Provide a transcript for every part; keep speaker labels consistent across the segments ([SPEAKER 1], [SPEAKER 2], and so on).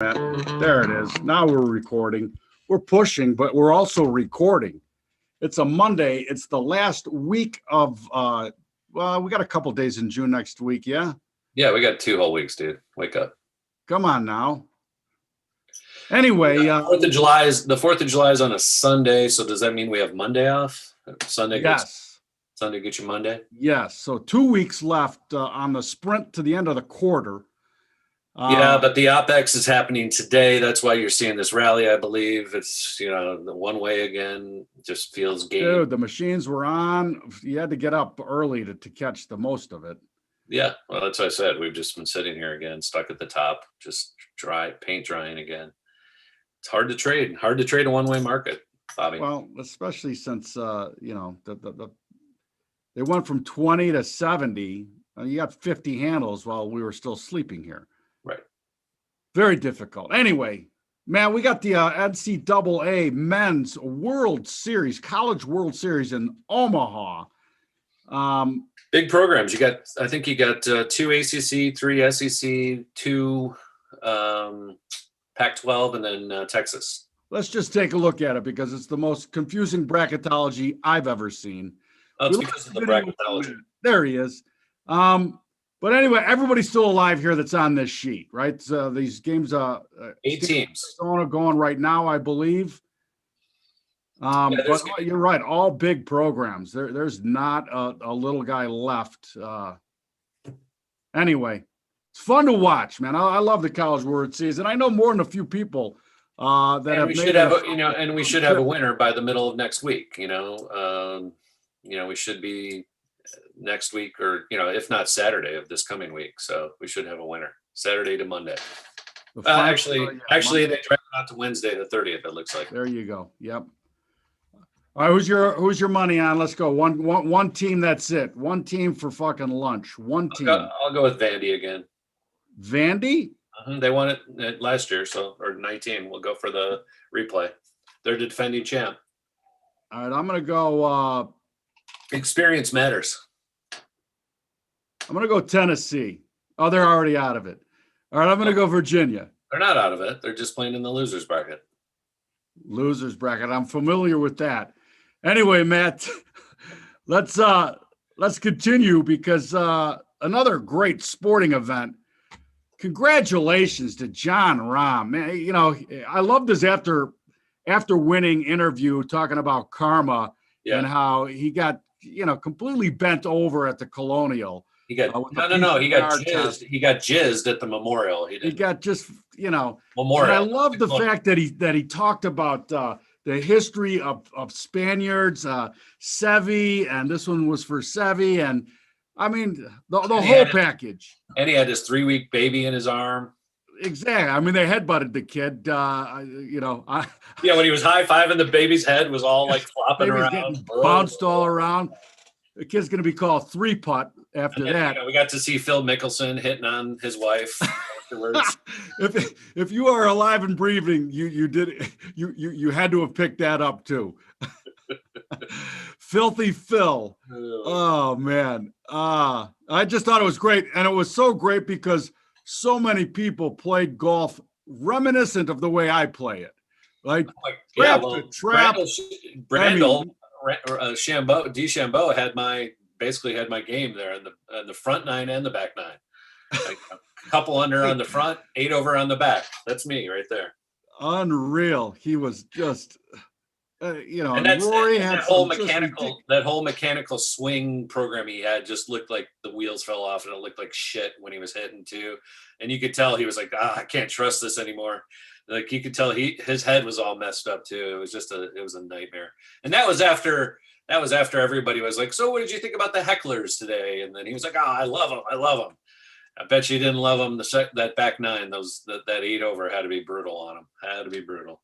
[SPEAKER 1] There it is. Now we're recording. We're pushing, but we're also recording. It's a Monday. It's the last week of, well, we got a couple days in June next week, yeah?
[SPEAKER 2] Yeah, we got 2 whole weeks, dude. Wake up.
[SPEAKER 1] Come on now. Anyway,
[SPEAKER 2] the 4th of July is on a Sunday, so does that mean we have Monday off? Sunday
[SPEAKER 1] yes.
[SPEAKER 2] Sunday gets you Monday?
[SPEAKER 1] Yes. So 2 weeks left on the sprint to the end of the quarter.
[SPEAKER 2] Yeah, but the OPEX is happening today. That's why you're seeing this rally, I believe. It's, the one way again. Just feels game.
[SPEAKER 1] Dude, the machines were on. You had to get up early to catch the most of it.
[SPEAKER 2] Yeah, well, that's what I said. We've just been sitting here again, stuck at the top, just paint drying again. It's hard to trade. Hard to trade a one-way market, Bobby.
[SPEAKER 1] Well, especially since, they went from 20 to 70. You got 50 handles while we were still sleeping here.
[SPEAKER 2] Right.
[SPEAKER 1] Very difficult. Anyway, man, we got the NCAA Men's World Series, College World Series in Omaha.
[SPEAKER 2] Big programs. I think you got 2 ACC, 3 SEC, 2 Pac-12, and then Texas.
[SPEAKER 1] Let's just take a look at it because it's the most confusing bracketology I've ever seen.
[SPEAKER 2] Oh, it's because of the bracketology.
[SPEAKER 1] There he is. But anyway, everybody's still alive here that's on this sheet, right? So these games,
[SPEAKER 2] 8 teams.
[SPEAKER 1] Arizona going right now, I believe. But you're right, all big programs. There's not a little guy left. Anyway, it's fun to watch, man. I love the College World Series, and I know more than a few people that
[SPEAKER 2] and
[SPEAKER 1] have.
[SPEAKER 2] We should have, and we should have a winner by the middle of next week. We should be next week, or if not Saturday of this coming week. So we should have a winner Saturday to Monday. Actually, they dragged it out to Wednesday the 30th. It looks like.
[SPEAKER 1] There you go. Yep. All right, who's your money on? Let's go. One team. That's it. One team for fucking lunch. One team.
[SPEAKER 2] I'll go with Vandy again.
[SPEAKER 1] Vandy?
[SPEAKER 2] They won it last year, or 19. We'll go for the replay. They're the defending champ.
[SPEAKER 1] All right, I'm gonna go.
[SPEAKER 2] Experience matters.
[SPEAKER 1] I'm gonna go Tennessee. Oh, they're already out of it. All right, I'm gonna go Virginia.
[SPEAKER 2] They're not out of it. They're just playing in the losers bracket.
[SPEAKER 1] Losers bracket. I'm familiar with that. Anyway, Matt, let's continue because another great sporting event. Congratulations to John Rahm. Man, I loved his after winning interview talking about karma and how he got completely bent over at the Colonial.
[SPEAKER 2] He got He got jizzed. He got jizzed at the Memorial.
[SPEAKER 1] He got just
[SPEAKER 2] Memorial.
[SPEAKER 1] And I love the fact that he talked about the history of Spaniards, Seve, and this one was for Seve, and I mean the whole package.
[SPEAKER 2] And he had his 3-week baby in his arm.
[SPEAKER 1] Exactly. I mean, they headbutted the kid.
[SPEAKER 2] Yeah, when he was high-fiving, the baby's head was all like flopping around,
[SPEAKER 1] bounced all around. The kid's going to be called 3-putt after that.
[SPEAKER 2] We got to see Phil Mickelson hitting on his wife afterwards.
[SPEAKER 1] If you are alive and breathing, you had to have picked that up too. Filthy Phil. Oh man. I just thought it was great. And it was so great because so many people played golf reminiscent of the way I play it. Like
[SPEAKER 2] Brandel, DeChambeau basically had my game there in the front 9 and the back 9. Like a couple under on the front, 8 over on the back. That's me right there.
[SPEAKER 1] Unreal. He was just
[SPEAKER 2] and
[SPEAKER 1] Rory
[SPEAKER 2] had that whole mechanical swing program he had just looked like the wheels fell off, and it looked like shit when he was hitting too. And you could tell he was like, I can't trust this anymore. Like you could tell his head was all messed up too. It was a nightmare. And that was after everybody was like, so what did you think about the hecklers today? And then he was like, I love them. I bet you didn't love them. That back 9, that 8 over had to be brutal on him. Had to be brutal.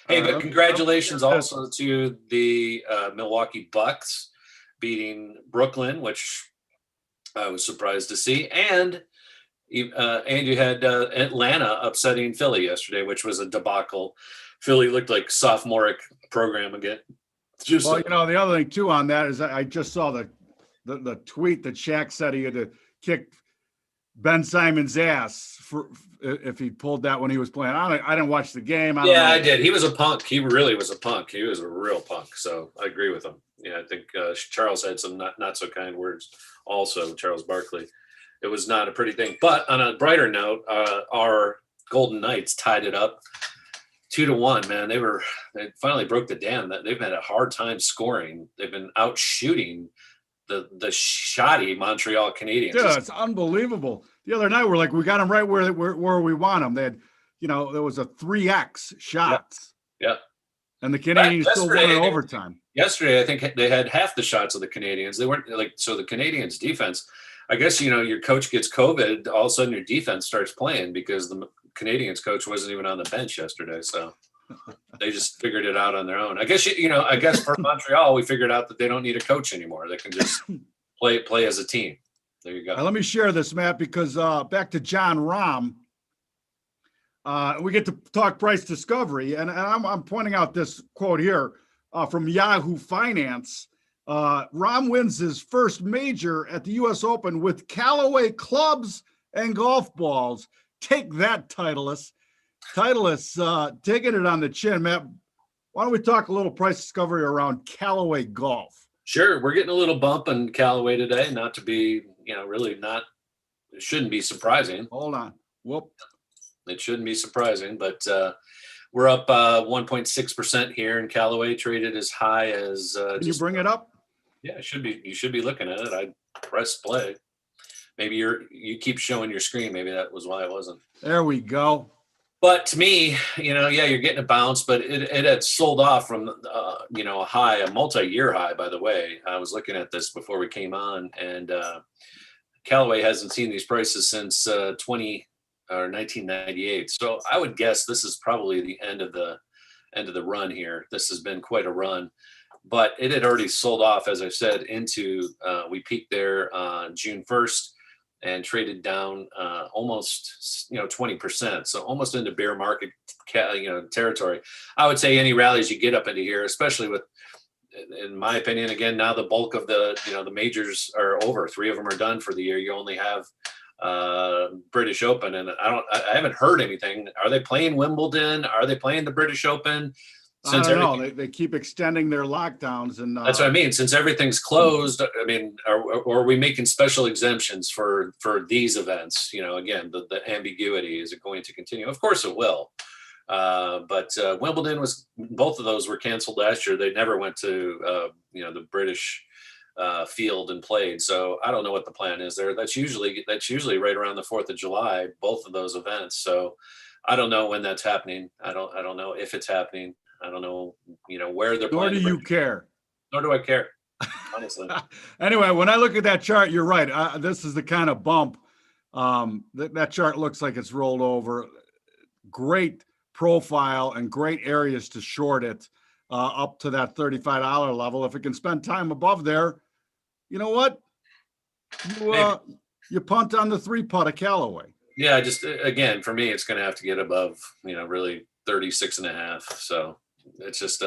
[SPEAKER 2] Hey, but congratulations also to the Milwaukee Bucks beating Brooklyn, which I was surprised to see. And you had Atlanta upsetting Philly yesterday, which was a debacle. Philly looked like sophomoric program again.
[SPEAKER 1] The other thing too on that is I just saw the tweet that Shaq said he had to kick Ben Simon's ass for if he pulled that when he was playing. I didn't watch the game. I don't
[SPEAKER 2] Yeah,
[SPEAKER 1] know.
[SPEAKER 2] I did. He was a punk. He really was a punk. He was a real punk. So I agree with him. Yeah, I think Charles had some not so kind words. Also, Charles Barkley. It was not a pretty thing. But on a brighter note, our Golden Knights tied it up 2-1. Man, they finally broke the dam. That they've had a hard time scoring. They've been out shooting the shoddy Montreal Canadiens.
[SPEAKER 1] Dude, it's unbelievable. The other night we're like, we got them right where we want them. They had, there was a 3x shots.
[SPEAKER 2] Yeah.
[SPEAKER 1] And the Canadians still won in overtime.
[SPEAKER 2] Yesterday, I think they had half the shots of the Canadians. They weren't so the Canadians defense, I guess, your coach gets COVID, all of a sudden your defense starts playing because the Canadians coach wasn't even on the bench yesterday. So they just figured it out on their own. I guess, I guess for Montreal, we figured out that they don't need a coach anymore. They can just play as a team. There you go.
[SPEAKER 1] Let me share this, Matt, because back to John Rahm, we get to talk price discovery. And I'm pointing out this quote here from Yahoo Finance. Rahm wins his first major at the U.S. Open with Callaway clubs and golf balls. Take that, Titleist. Titleist taking it on the chin. Matt, why don't we talk a little price discovery around Callaway golf?
[SPEAKER 2] Sure. We're getting a little bump in Callaway today, not to be, really not, it shouldn't be surprising.
[SPEAKER 1] Hold on. Whoop.
[SPEAKER 2] It shouldn't be surprising, but we're up 1.6% here in Callaway, traded as high as.
[SPEAKER 1] Can you bring it up?
[SPEAKER 2] Yeah, it should be. You should be looking at it. I press play. Maybe you keep showing your screen. Maybe that was why it wasn't.
[SPEAKER 1] There we go.
[SPEAKER 2] But to me, yeah, you're getting a bounce, but it had sold off from, a high, a multi-year high, by the way. I was looking at this before we came on, and Callaway hasn't seen these prices since 1998. So I would guess this is probably the end of the run here. This has been quite a run, but it had already sold off, as I said, into we peaked there June 1st and traded down almost 20%, so almost into bear market territory. I would say any rallies you get up into here, especially with, in my opinion, again, now the bulk of the the majors are over. 3 of them are done for the year. You only have British Open, and I haven't heard anything. Are they playing Wimbledon? Are they playing the British Open?
[SPEAKER 1] I don't know. They keep extending their lockdowns, and
[SPEAKER 2] that's what I mean. Since everything's closed, I mean, are we making special exemptions for these events? Again, the ambiguity, is it going to continue? Of course it will. But Wimbledon both of those were canceled last year. They never went to the British field and played. So I don't know what the plan is there. That's usually right around the 4th of July, both of those events. So I don't know when that's happening. I don't know if it's happening. I don't know, where they're playing.
[SPEAKER 1] Nor do you care.
[SPEAKER 2] Nor do I care, honestly.
[SPEAKER 1] Anyway, when I look at that chart, you're right. This is the kind of bump. That chart looks like it's rolled over. Great profile and great areas to short it up to that $35 level. If it can spend time above there, you know what? You punt on the 3-putt of Callaway.
[SPEAKER 2] Yeah, just again, for me, it's going to have to get above, really 36.5. So it's just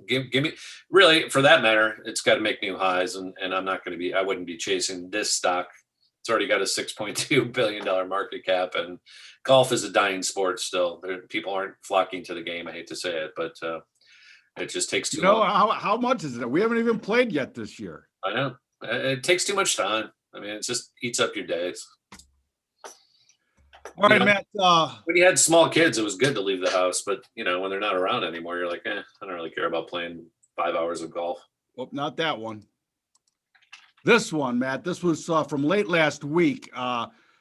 [SPEAKER 2] give me, really, for that matter, it's got to make new highs, and I'm not going to be, I wouldn't be chasing this stock. It's already got a $6.2 billion market cap, and golf is a dying sport still. People aren't flocking to the game. I hate to say it, but it just takes too long.
[SPEAKER 1] How much is it? We haven't even played yet this year.
[SPEAKER 2] I know. It takes too much time. I mean, it just eats up your days.
[SPEAKER 1] All right, Matt.
[SPEAKER 2] When you had small kids, it was good to leave the house, but when they're not around anymore, you're like, I don't really care about playing 5 hours of golf.
[SPEAKER 1] Well, not that one. This one, Matt. This was from late last week.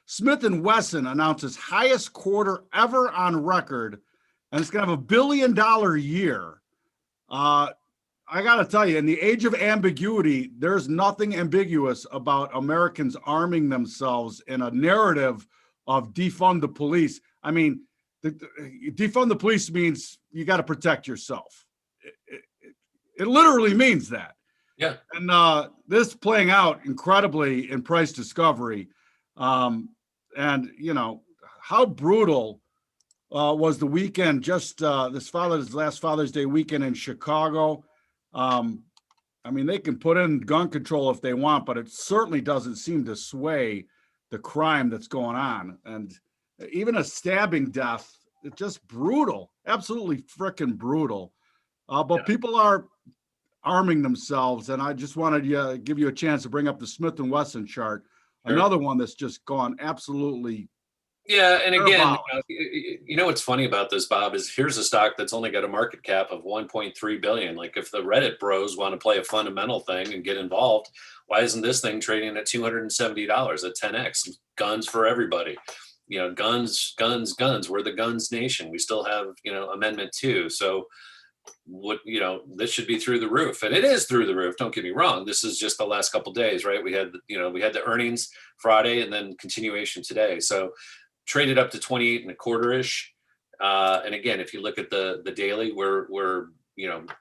[SPEAKER 1] Smith & Wesson announces highest quarter ever on record, and it's going to have $1 billion year. I got to tell you, in the age of ambiguity, there's nothing ambiguous about Americans arming themselves in a narrative of defund the police. I mean, defund the police means you got to protect yourself. It literally means that.
[SPEAKER 2] Yeah.
[SPEAKER 1] And this playing out incredibly in price discovery. And, how brutal was the weekend, just last Father's Day weekend in Chicago. I mean, they can put in gun control if they want, but it certainly doesn't seem to sway the crime that's going on. And even a stabbing death, it's just brutal, absolutely freaking brutal. But people are arming themselves, and I just wanted to give you a chance to bring up the Smith and Wesson chart, another one that's just gone absolutely.
[SPEAKER 2] Yeah, and again, you know what's funny about this, Bob, is here's a stock that's only got a market cap of 1.3 billion. Like, if the Reddit bros want to play a fundamental thing and get involved, why isn't this thing trading at $270 at 10x? Guns for everybody. Guns. We're the guns nation. We still have, Amendment 2. So this should be through the roof, and it is through the roof. Don't get me wrong. This is just the last couple of days, right? We had the earnings Friday and then continuation today. So traded up to 28 and a quarter-ish. And again, if you look at the daily, we're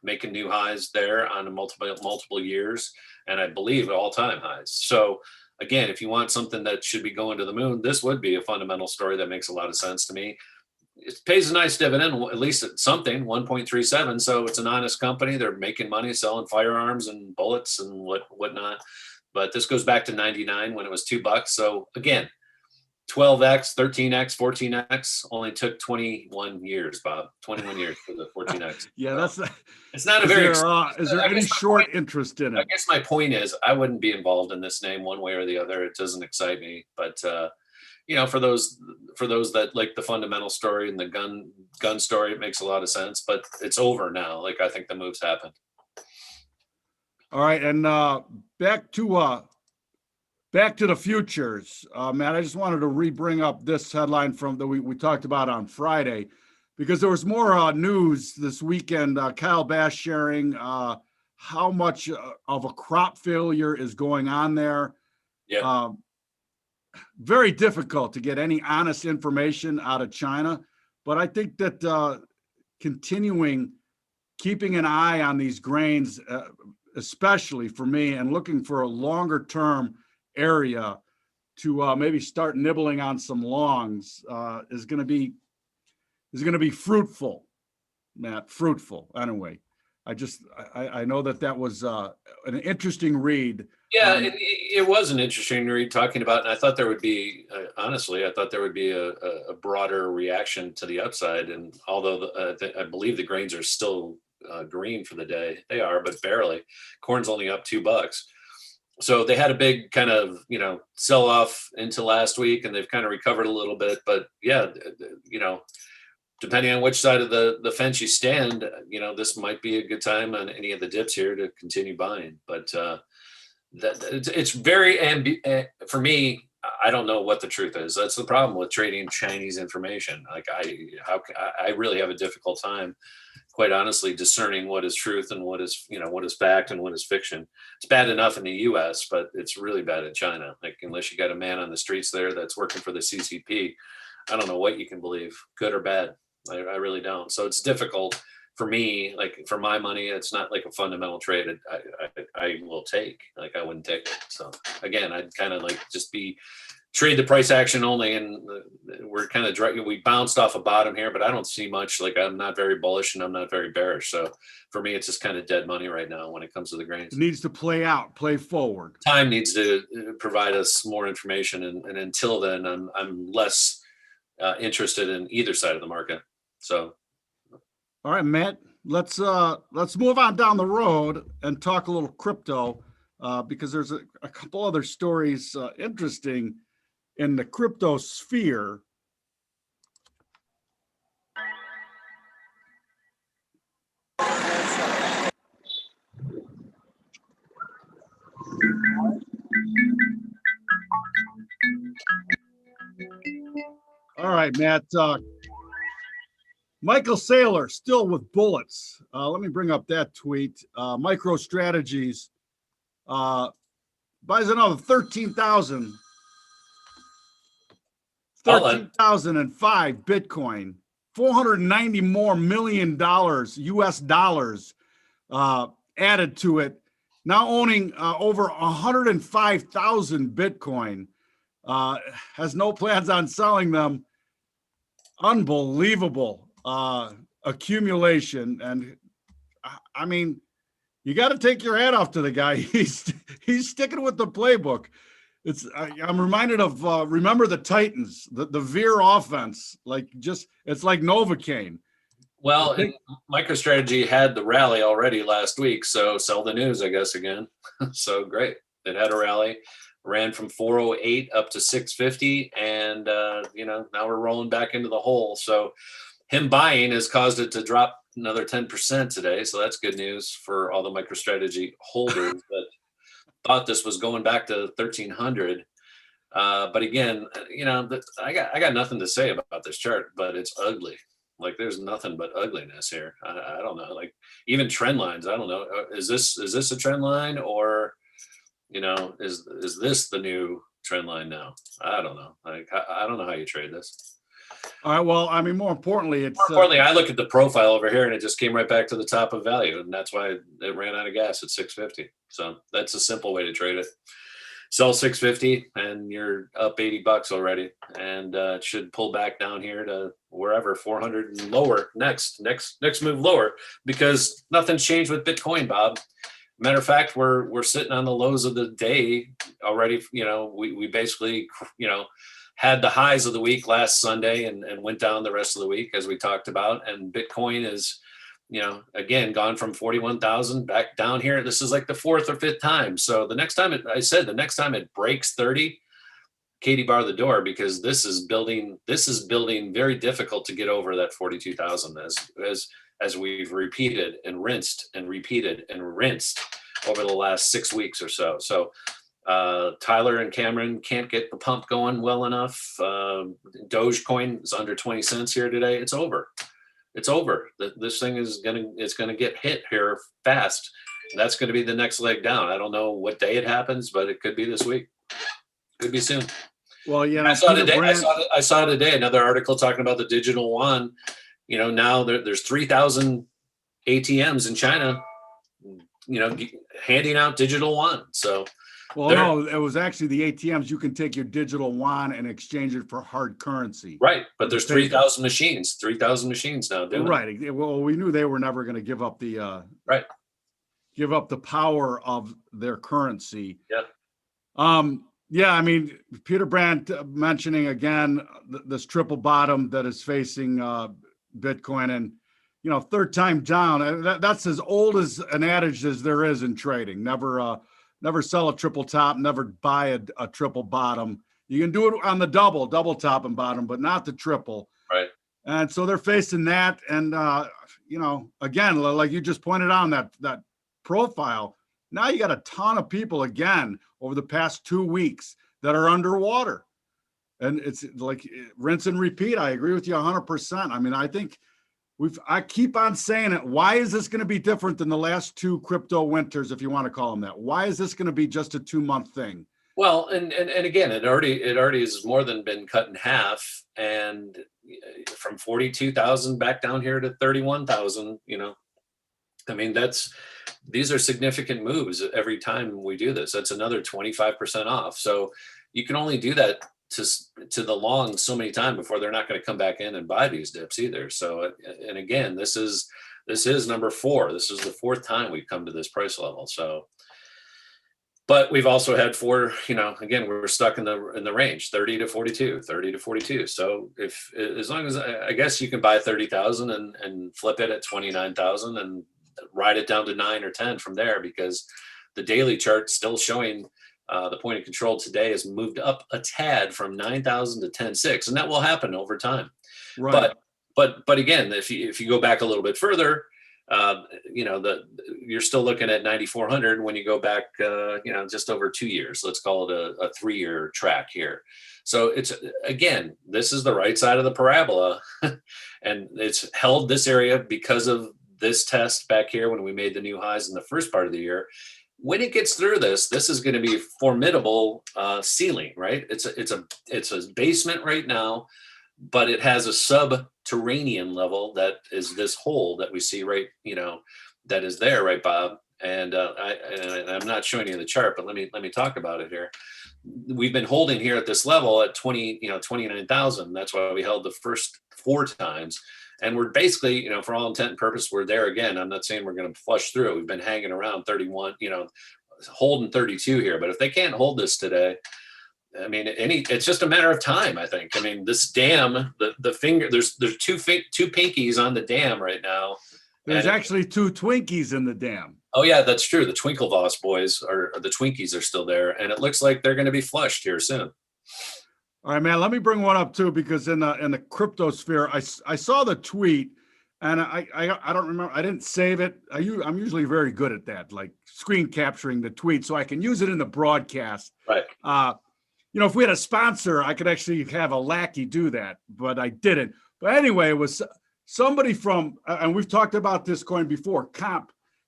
[SPEAKER 2] making new highs there on multiple years, and I believe all-time highs. So again, if you want something that should be going to the moon, this would be a fundamental story that makes a lot of sense to me. It pays a nice dividend, at least at something, 1.37. So it's an honest company. They're making money selling firearms and bullets and whatnot. But this goes back to 99 when it was $2. So again, 12x, 13x, 14x only took 21 years, Bob. 21 years for the 14x.
[SPEAKER 1] Yeah,
[SPEAKER 2] it's not a very.
[SPEAKER 1] Is there any short interest in it?
[SPEAKER 2] I guess my point is, I wouldn't be involved in this name one way or the other. It doesn't excite me. But for those that like the fundamental story and the gun story, it makes a lot of sense. But it's over now. Like, I think the move's happened.
[SPEAKER 1] All right, and back to the futures, Matt. I just wanted to bring up this headline from that we talked about on Friday, because there was more news this weekend. Kyle Bass sharing how much of a crop failure is going on there.
[SPEAKER 2] Yeah.
[SPEAKER 1] Very difficult to get any honest information out of China, but I think that keeping an eye on these grains, especially for me, and looking for a longer term area to maybe start nibbling on some longs is going to be fruitful, Matt. Fruitful. Anyway, I know that was an interesting read.
[SPEAKER 2] Yeah, it was an interesting read talking about, and I thought there would be, honestly, a broader reaction to the upside. And although I believe the grains are still green for the day, they are, but barely. Corn's only up $2. So they had a big kind of, sell off into last week, and they've kind of recovered a little bit. But yeah, depending on which side of the fence you stand, this might be a good time on any of the dips here to continue buying. But it's very for me. I don't know what the truth is. That's the problem with trading Chinese information. Like, I really have a difficult time, quite honestly, discerning what is truth and what is fact and what is fiction. It's bad enough in the U.S., but it's really bad in China. Like, unless you got a man on the streets there that's working for the CCP, I don't know what you can believe, good or bad. I really don't. So it's difficult for me. Like, for my money, it's not like a fundamental trade. I will take. Like, I wouldn't take it. So again, I'd kind of like just trade the price action only, and we're kind of we bounced off a bottom here, but I don't see much. Like, I'm not very bullish and I'm not very bearish. So for me, it's just kind of dead money right now when it comes to the grains.
[SPEAKER 1] It needs to play forward.
[SPEAKER 2] Time needs to provide us more information, and until then, I'm less interested in either side of the market. So,
[SPEAKER 1] all right, Matt, let's move on down the road and talk a little crypto, because there's a couple other stories interesting in the crypto sphere. All right, Matt. Michael Saylor still with bullets. Let me bring up that tweet. MicroStrategies buys another 13,005 Bitcoin, $490 million US dollars added to it. Now owning over 105,000 Bitcoin. Has no plans on selling them. Unbelievable accumulation. And I mean, you got to take your hat off to the guy. He's sticking with the playbook. I'm reminded of remember the Titans, the veer offense, like it's like Novocaine.
[SPEAKER 2] Well, and MicroStrategy had the rally already last week, so sell the news, I guess, again. So great. It had a rally, ran from 408 up to 650, and now we're rolling back into the hole. So him buying has caused it to drop another 10% today. So that's good news for all the MicroStrategy holders that thought this was going back to 1300. But again, I got nothing to say about this chart, but it's ugly. Like there's nothing but ugliness here. I don't know. Like even trend lines. I don't know. Is this a trend line, or is this the new trend line now? I don't know. Like I don't know how you trade this.
[SPEAKER 1] All right. Well, I mean, more importantly,
[SPEAKER 2] I look at the profile over here, and it just came right back to the top of value, and that's why it ran out of gas at 650. So that's a simple way to trade it. Sell 650 and you're up $80 already, and it should pull back down here to wherever 400 and lower next move lower, because nothing's changed with Bitcoin, Bob. Matter of fact, we're sitting on the lows of the day already. We basically had the highs of the week last Sunday and went down the rest of the week, as we talked about, and Bitcoin is again, gone from 41,000 back down here. This is like the fourth or fifth time. So the next time the next time it breaks 30, Katie bar the door, because this is building very difficult to get over that 42,000 as we've repeated and rinsed and repeated and rinsed over the last 6 weeks or so. So Tyler and Cameron can't get the pump going well enough. Dogecoin is under 20 cents here today. It's over. It's over. This thing is gonna get hit here fast. That's going to be the next leg down. I don't know what day it happens, but it could be this week. Could be soon.
[SPEAKER 1] Well,
[SPEAKER 2] I saw today another article talking about the digital yuan. Now there's 3,000 ATMs in China, handing out digital yuan. So.
[SPEAKER 1] Well, no, it was actually the ATMs. You can take your digital yuan and exchange it for hard currency.
[SPEAKER 2] Right, but there's 3,000 machines. 3,000 machines now doing
[SPEAKER 1] right. It. Well, we knew they were never going to give up the give up the power of their currency.
[SPEAKER 2] Yeah.
[SPEAKER 1] Yeah. I mean, Peter Brandt mentioning again this triple bottom that is facing Bitcoin, and third time down. That's as old as an adage as there is in trading. Never sell a triple top, never buy a triple bottom. You can do it on the double top and bottom, but not the triple.
[SPEAKER 2] Right.
[SPEAKER 1] And so they're facing that. And, again, like you just pointed on that profile, now you got a ton of people again over the past 2 weeks that are underwater. And it's like rinse and repeat. I agree with you 100%. I mean, I think I keep on saying it. Why is this going to be different than the last two crypto winters, if you want to call them that? Why is this going to be just a 2-month thing?
[SPEAKER 2] Well, and again, it already has more than been cut in half, and from 42,000 back down here to 31,000. I mean, these are significant moves every time we do this. That's another 25% off. So you can only do that to the long so many times before they're not going to come back in and buy these dips either. So, and again, this is number 4. This is the 4th time we've come to this price level. So, but we've also had 4, again, we're stuck in the range 30 to 42, 30 to 42. So as long as I guess you can buy 30,000 and flip it at 29,000 and ride it down to 9 or 10 from there, because the daily chart's still showing the point of control today has moved up a tad from 9,000 to 10.6, and that will happen over time.
[SPEAKER 1] Right.
[SPEAKER 2] But again, if you go back a little bit further, you're still looking at 9,400 when you go back, just over 2 years. Let's call it a 3-year track here. So this is the right side of the parabola, and it's held this area because of this test back here when we made the new highs in the first part of the year. When it gets through this is going to be a formidable ceiling, right? It's a basement right now, but it has a subterranean level that is this hole that we see right, that is there, right, Bob? And I'm not showing you the chart, but let me talk about it here. We've been holding here at this level at 29,000. That's why we held the first 4 times. And we're basically, for all intent and purpose, we're there again. I'm not saying we're going to flush through. We've been hanging around 31, holding 32 here. But if they can't hold this today, I mean, it's just a matter of time, I think. I mean, this dam, the finger, there's two pinkies on the dam right now.
[SPEAKER 1] There's actually two Twinkies in the dam.
[SPEAKER 2] Oh yeah, that's true. The Twinklevoss boys or the Twinkies are still there, and it looks like they're going to be flushed here soon.
[SPEAKER 1] All right, man. Let me bring one up too, because in the crypto sphere, I saw the tweet, and I don't remember. I didn't save it. I'm usually very good at that, like screen capturing the tweet, so I can use it in the broadcast.
[SPEAKER 2] Right.
[SPEAKER 1] You know, if we had a sponsor, I could actually have a lackey do that, but I didn't. But anyway, it was somebody from, and we've talked about this coin before, the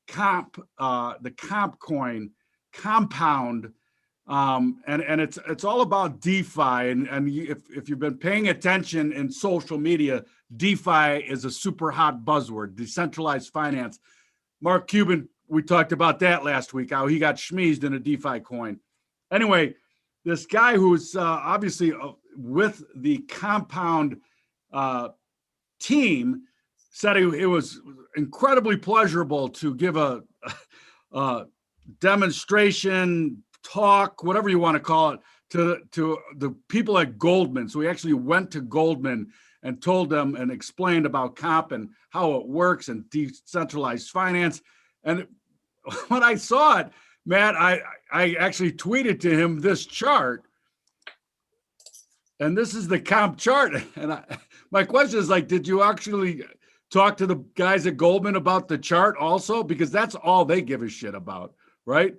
[SPEAKER 1] comp coin, Compound. And it's all about DeFi, and if you've been paying attention in social media, DeFi is a super hot buzzword, decentralized finance. Mark Cuban, we talked about that last week, how he got schmeezed in a DeFi coin. Anyway, this guy who's obviously with the Compound team said it was incredibly pleasurable to give a demonstration, talk, whatever you want to call it, to the people at Goldman. So he actually went to Goldman and told them and explained about comp and how it works and decentralized finance. And when I saw it, Matt, I actually tweeted to him this chart. And this is the comp chart. And my question is, like, did you actually talk to the guys at Goldman about the chart also? Because that's all they give a shit about, right?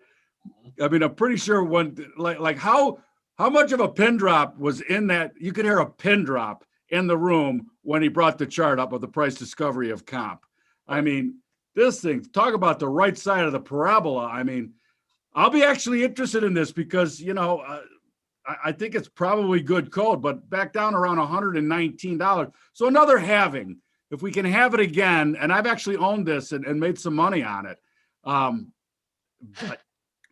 [SPEAKER 1] I mean, I'm pretty sure when, like how much of a pin drop was in that? You could hear a pin drop in the room when he brought the chart up of the price discovery of comp. I mean, this thing, talk about the right side of the parabola. I mean, I'll be actually interested in this because, you know, I think it's probably good code, but back down around $119. So another halving, if we can have it again, and I've actually owned this and made some money on it. But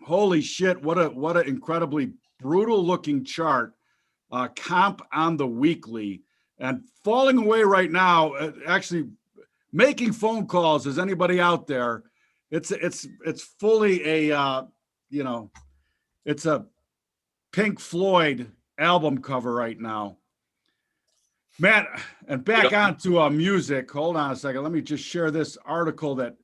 [SPEAKER 1] holy shit, what an incredibly brutal looking chart. Comp on the weekly and falling away right now, actually making phone calls. Is anybody out there? It's fully a, you know, it's a Pink Floyd album cover right now. Matt, and back on to music. Hold on a second. Let me just share this article that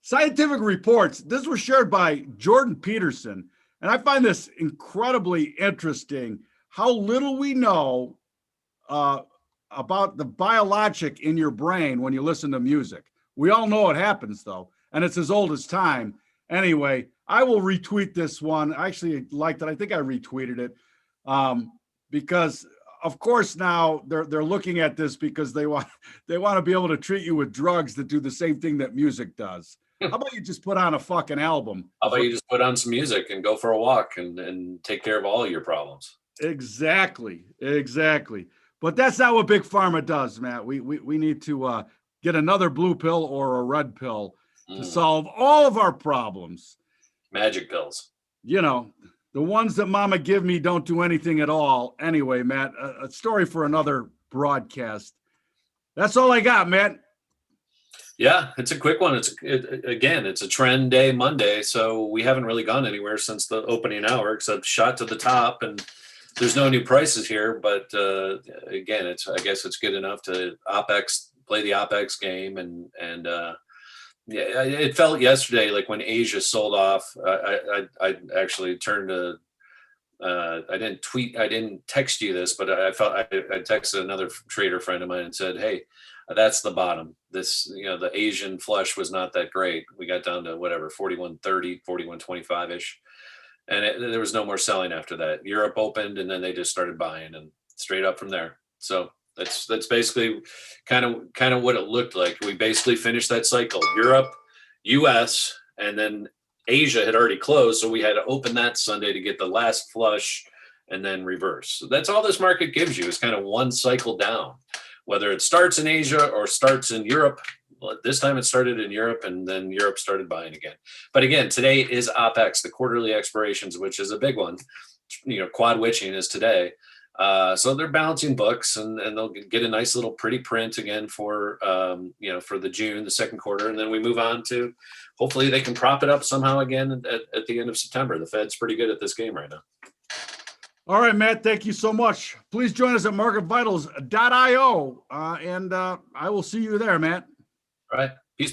[SPEAKER 1] Scientific Reports. This was shared by Jordan Peterson. And I find this incredibly interesting, how little we know about the biologic in your brain when you listen to music. We all know it happens, though, and it's as old as time. Anyway, I will retweet this one. I actually liked it. I think I retweeted it because, of course, now they're looking at this because they want to be able to treat you with drugs that do the same thing that music does. How about you just put on a fucking album?
[SPEAKER 2] How about you just put on some music and go for a walk and take care of all your problems?
[SPEAKER 1] Exactly. But that's not what Big Pharma does, Matt. We need to get another blue pill or a red pill to solve all of our problems.
[SPEAKER 2] Magic pills.
[SPEAKER 1] You know, the ones that mama give me don't do anything at all. Anyway, Matt, a story for another broadcast. That's all I got, Matt.
[SPEAKER 2] Yeah, it's a quick one. It's a trend day Monday, so we haven't really gone anywhere since the opening hour, except shot to the top, and there's no new prices here. But again, I guess it's good enough to play the OPEX game, and yeah, it felt yesterday like when Asia sold off. I actually turned to. I didn't text you this, but I texted another trader friend of mine and said, "Hey, that's the bottom. This, the Asian flush was not that great. We got down to whatever, 41.30, 41.25-ish. And there was no more selling after that. Europe opened and then they just started buying and straight up from there. So that's basically kind of what it looked like. We basically finished that cycle. Europe, US, and then Asia had already closed. So we had to open that Sunday to get the last flush and then reverse. So that's all this market gives you is kind of one cycle down. Whether it starts in Asia or starts in Europe, this time it started in Europe and then Europe started buying again. But again, today is OPEX, the quarterly expirations, which is a big one. Quad witching is today. So they're balancing books, and they'll get a nice little pretty print again for for the June, the second quarter, and then we move on to hopefully they can prop it up somehow again at the end of September. The Fed's pretty good at this game right now.
[SPEAKER 1] All right, Matt, thank you so much. Please join us at marketvitals.io, and I will see you there, Matt.
[SPEAKER 2] All right. Peace.